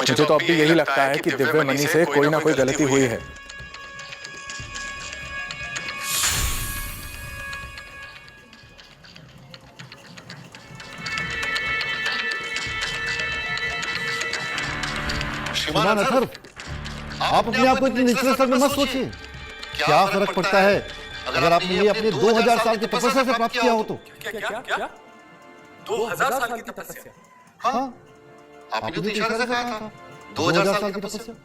मुझे तो अब भी यही लगता है कि दिव्य मणि से कोई ना कोई गलती हुई है। श्रीमान अथर्व, आप अपने आप को इतने निचले स्तर में मत सोचिए। क्या फर्क पड़ता है अगर आपने ये अपने 2000 साल की तपस्या से प्राप्त किया हो तो? क्या 2000 साल की तपस्या? हाँ, आपने तो इशारे से कहा था 2000 साल की तपस्या।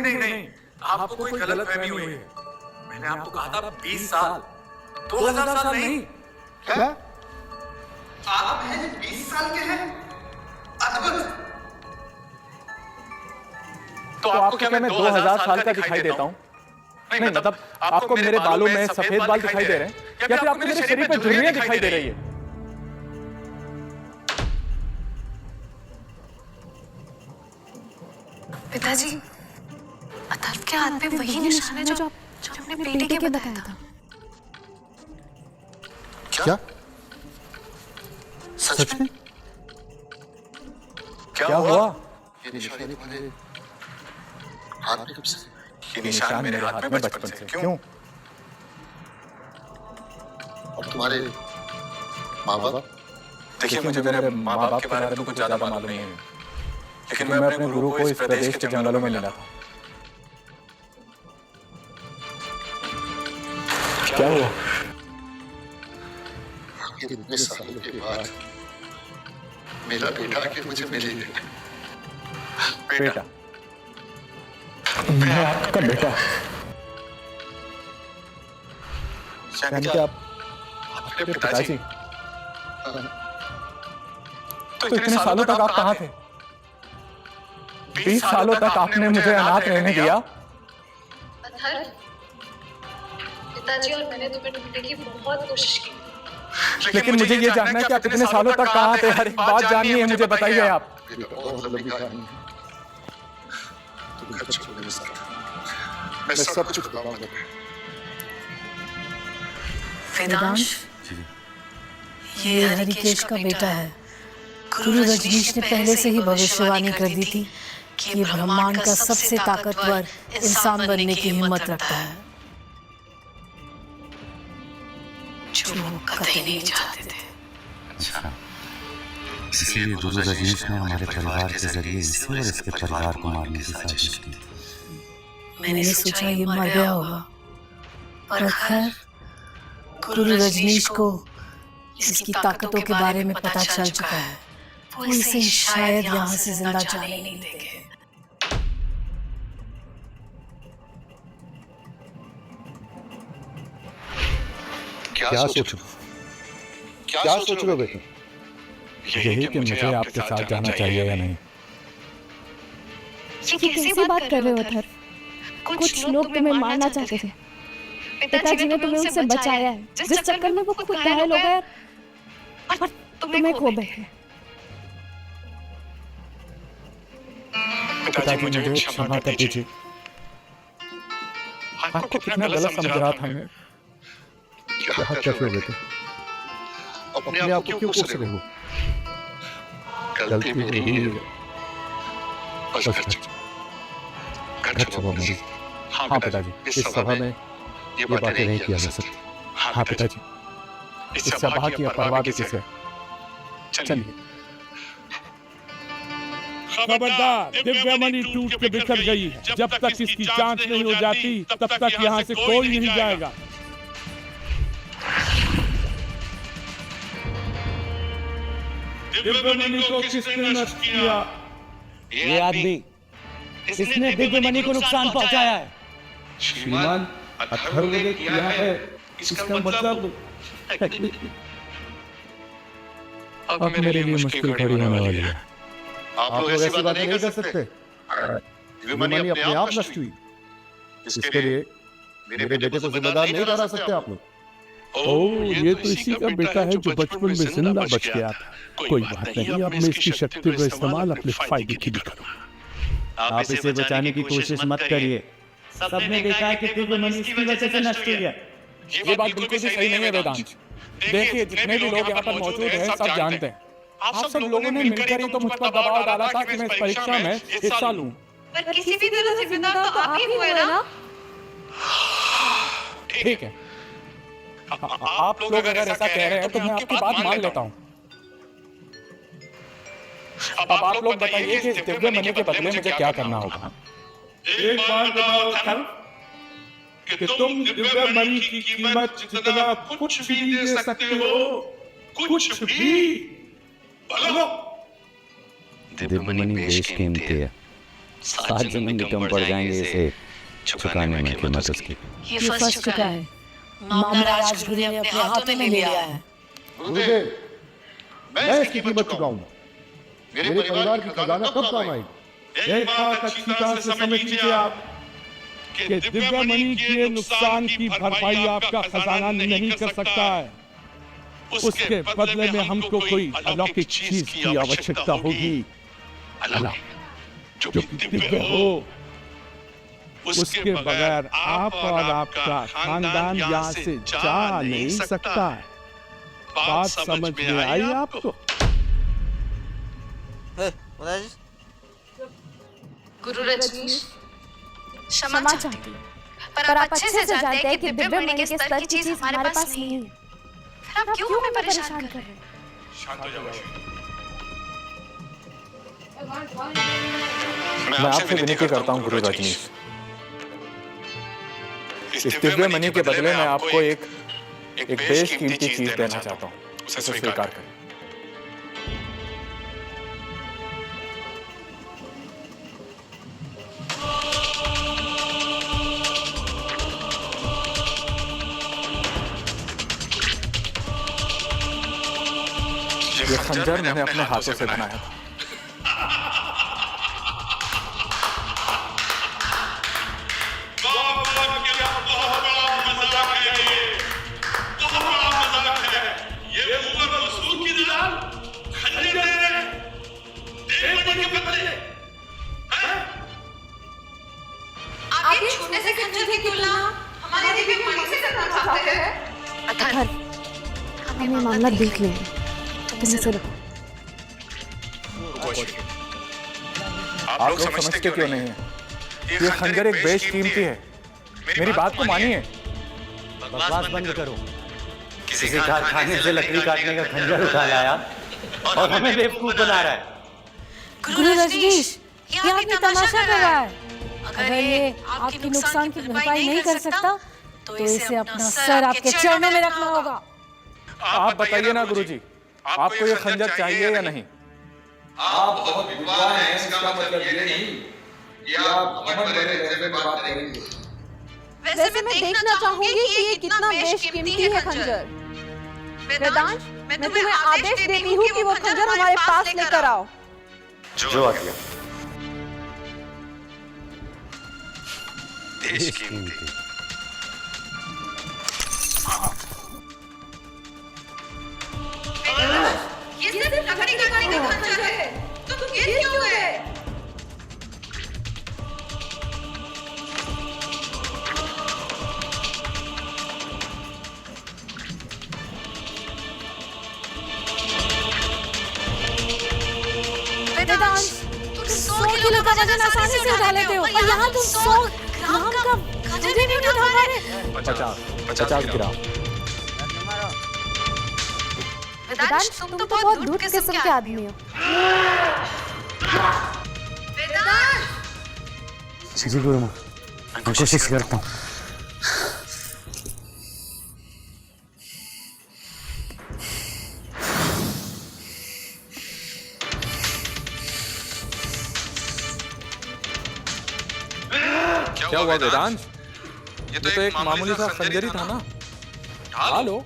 नहीं, आपको कोई गलतफहमी हुई है। मैंने आपको कहा था 20 साल, 2000 साल नहीं। क्या? आप हैं 20 साल के हैं? अद्भुत। तो आपको क्या मैं 2000 साल का दिखाई देता हूँ? नहीं, मतलब आपको मेरे बालों में सफेद बाल दिखाई दे रहे हैं या फिर आपको मेरे शरीर पे झुर्रियां दिखाई दे रही है? पिताजी, अथर्व के हाथ पे वही निशान है जो हमने बेटे के बताया था। क्या? सच में? क्या हुआ? ये निशान मेरे हाथ में कब से? ये निशान मेरे हाथ में बचपन से। क्यों? और तुम्हारे माँ बाप? देखिए, मुझे मेरे माँ बाप के बारे में कुछ ज्यादा मालूम नहीं है, लेकिन मैं अपने गुरु को इस प्रदेश के जंगलों में मिला था। क्या हुआ? इतने सालों के बाद मेरा बेटा आके मुझे मिले। बेटा? मैं आपका बेटा? यानी कि आप आपके पिताजी? तो इतने सालों तक आप कहाँ थे? 20 सालों तक आपने मुझे अनाथ रहने दिया? अथर्व, पिताजी और मैंने तुम्हें ढूंढने की बहुत कोशिश की, लेकिन मुझे ये जानना है कि आप इतने सालों तक कहाँ थे। हर एक बात जाननी है मुझे, बताइए आप। बहुत लंबी कहानी है। तुम घर चलो मेरे साथ, मैं सब कुछ बताऊंगा। वेदांश, ये हरिकेश का बेटा है। गुरु रजनीश ने पहले से ही भविष्यवाणी कर दी थी कि ये ब्रह्मांड का सबसे ताकतवर इंसान बनने की हिम्मत रखता है, जो वो कतई नहीं चाहते थे। अच्छा, इसलिए गुरु रजनीश ने हमारे परिवार के जरिए इसे और इसके परिवार को मारने की साजिश की। मैंने सोचा ये मर गया होगा, पर खैर गुरु रजनीश को इसकी ताकतों के बारे में पता चल चुका है। वो इसे शायद यहाँ से जिंदा जाने नहीं देंगे। क्या सोचो? क्या सोच रहे हो बेटा? यही कि मुझे आपके साथ जाना चाहिए या नहीं? ये कैसी बात कर रहे हो अथर्व? कुछ लोग तुम्हें मारना चाहते थे। पिताजी ने तुम्हें उनसे बचाया है, जिस चक्कर में वो खुद घायल हो गए और तुम्हें खो बैठे। पिताजी, मुझे क्षमा कर दीजिए। आपको कितना गलत समझ रहा था मैं। क्या कर रहे हो बेटा? अपने आप को क्यों कोस रहे हो? गलती मेरी है। बस घर चलो मेरी। हाँ पिताजी, इस सभा में ये बातें नहीं किया जा सकती। हाँ पिताजी, इस सभा की परवाह किसे? चलिए। खबरदार, दिव्य मणि टूट के बिखर गई है। जब तक इसकी जांच नहीं हो जाती तब तक यहाँ से कोई नहीं जाएगा। दिव्य मणि को किसने नष्ट किया? ये आदमी, इसने दिव्य मणि को नुकसान पहुंचाया है। श्रीमान अथर्व ने किया है, इसका मतलब अब मेरे लिए मुश्किल घड़ी होने वाली है। आप लोग ऐसी बातें नहीं कर सकते। दिव्य मणि अपने आप नष्ट हुई, इसके लिए मेरे बेटे को जिम्मेदार नहीं ठहरा सकते आप लोग। ओह, ये तो इसी का बेटा है जो बचपन में जिंदा बच गया था। कोई बात नहीं, अब मैं इसकी शक्ति का इस्तेमाल अपने फायदे के लिए करूँ। आप इसे बचाने की कोशिश मत करिए। सबने देखा है कि दिव्य मणि इसकी वजह से नष्ट हुई है। ये बात बिल्कुल भी सही नहीं है वेदांश। देखिए, जितने भी लोग यहाँ पर मौजूद हैं सब जानते हैं आप सब लोगों ने मिलकर ही तो मुझ पर दबाव डाला था कि मैं इस परीक्षा में हिस्सा लूं। पर किसी भी तरह से जिम्मेदार तो आप ही हुए ना। ठीक है, आप लोग अगर ऐसा कह रहे हैं तो मैं आपकी बात मान लेता हूँ। अब आप लोग बताइए कि इस दिव्य मणि के बदले मुझे क्या करना होगा। एक बात बताओ थल कि तुम दिव्य मणि की कीमत जितना कुछ भी दे सकते हो, कुछ भी। बोलो। दिव्य मणि बेशकीमती है, 7 जन्म भी कम पड़ जाएंगे इसे चुकाने में कीमत उसकी। ये फंस चुका है, मामला राजगुरु ने अपने हाथों में लिया है। गुरुदेव, मैं इसकी कीमत चुकाऊंगा। मेरे परिवार की खजाना कब काम आएगी? एक बात अच्छी तरह से समझ लीजिए आप कि दिव्य मणि के नुकसान की भरपाई आपका खजाना नहीं कर सकता है। उसके बदले में हमको कोई अलौकिक चीज की आवश्यकता होगी, जो दिव्य हो। उसके बगैर आप और आपका खानदान यहाँ से जा नहीं सकता। बात समझ में आई आपको? गुरु रजनीश, क्षमा चाहती हूँ, पर आप अच्छे से जानते हैं कि दिव्य मणि के स्तर की चीज हमारे पास नहीं है। फिर आप क्यों हमें परेशान कर रहे हैं? मैं आपसे विनती करता हूँ गुरु रजनीश, इस दिव्य मणि के बदले में आपको एक बेशकीमती चीज देना चाहता हूँ, उसे स्वीकार करें। ये खंजर मैंने अपने हाथों से बनाया था। आप ये छोटे से खंजर की तुलना हमारे दिव्य मणि से करना चाहते हैं? अथर्व, हमें मामला देख लेंगे। आप लोग समझते क्यों नहीं है? ये खंजर एक बेशकीमती है, मेरी बात को मानिए। बकवास बंद करो। किसी कारखाने से लकड़ी काटने का खंजर उठा लाया और हमें बेवकूफ बना रहा है। गुरु रजनीश, ये आदमी तमाशा कर रहा है। अगर ये आपके नुकसान की भरपाई नहीं कर सकता, तो इसे अपना सर आपके चरणों में रखना होगा। आप बताइए ना गुरुजी, आपको ये खंजर चाहिए या नहीं? आप बहुत विद्वान हैं, इसका मतलब ये नहीं कि आप घमंड भरे लहजे में बात करेंगे। वैसे मैं देखना चाहूंगी कि ये कितना बेशकीमती है खंजर। वेदांश, मैं तुम्हें आदेश देती हूँ कि वो खंजर हमारे पास लेकर आओ। जो आ गया। बेशकीमती। ये सिर्फ लकड़ी का खंजर है, तो तुम गिर क्यों गए? वेदांश, तुम 100 किलो का वजन आसानी से उठा लेते हो, और यहाँ तुम 100 ग्राम का खंजर भी नहीं उठा पा रहे। 50 ग्राम। वेदांश, तुम तो बहुत धूर्त किस्म के आदमी हो। वेदांश, जी गुरु, मैं कोशिश करता हूँ। क्या हुआ वेदांश? ये तो एक मामूली सा खंजर ही था ना, उठा लो।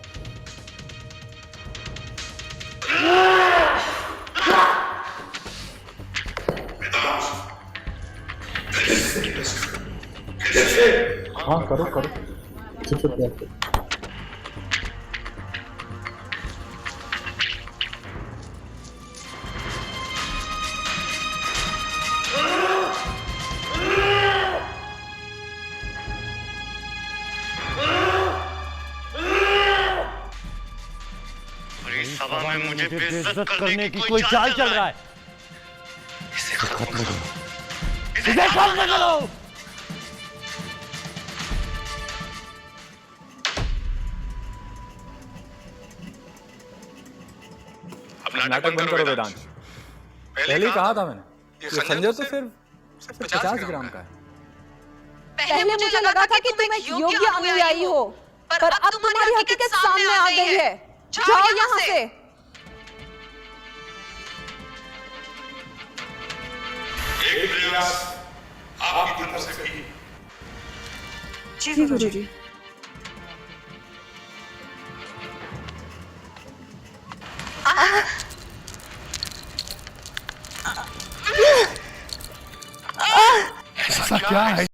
हाँ करो करो। सभा में मुझे बेइज्जत करने की कोई चाल चल रहा है। इसे खत्म करो, इसे खत्म करो। नाटक बंद करो वेदांश। पहले ही कहा था मैंने, ये खंजर तो सिर्फ 50 ग्राम का है। पहले मुझे लगा था कि तुम एक योग्य अनुयायी हो, पर अब तुम्हारी हकीकत सामने आ गई है। जाओ यहाँ से। एक प्रयास आपकी तरफ से भी। जी गुरुजी। ऐसा क्या है